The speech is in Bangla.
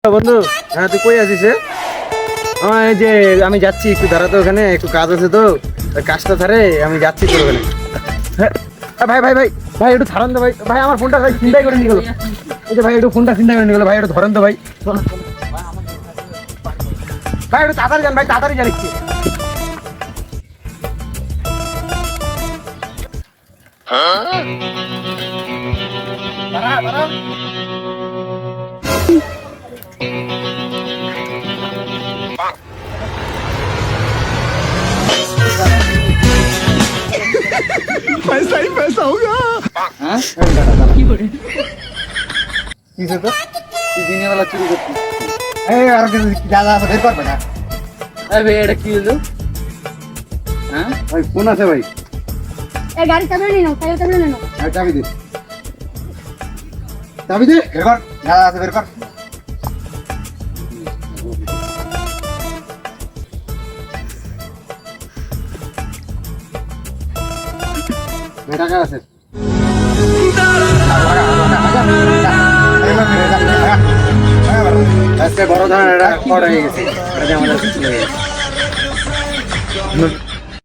বন্ধু, হ্যাঁ তুই কই আছিস রে? এই যে আমি যাচ্ছি, একটু দাঁড়াতো, ওখানে একটু কাজ আছে তো, ওই কাজটা ধারে আমি যাচ্ছি তোর ওখানে। হ্যাঁ, ভাই ভাই ভাই ভাই একটু ধরেন তো ভাই, ভাই আমার ফোনটা ভাই চিন্তাই করে নিয়ে গেলো। এই যে ভাই একটু ফোনটা চিন্তা করে নিয়ে গেলো, ভাই একটু ধরেন তো ভাই। ভাই একটু তাড়াতাড়ি যান ভাই, তাড়াতাড়ি যান একটু। দাঁড়া দাঁড়া। पैसा ही पैसा होगा। কিসে তো তুই দিনের বেলা চুরি করছিস? এই আর কিছু দাদা আছে বের করবে না। এই ভাই এটা কি হলো? হ্যাঁ ভাই ফোন আছে ভাই। এই গাড়ি চাবি নিয়ে নাও, সাইকেল চাবি নিয়ে নাও। আর চাবি দে, চাবি দে, বের কর, দাদা আছে বের কর। টাকা আছে। আজকে বড় ধরনের একটা ফ্রড হয়ে গেছে, এটা দিয়ে আমাদের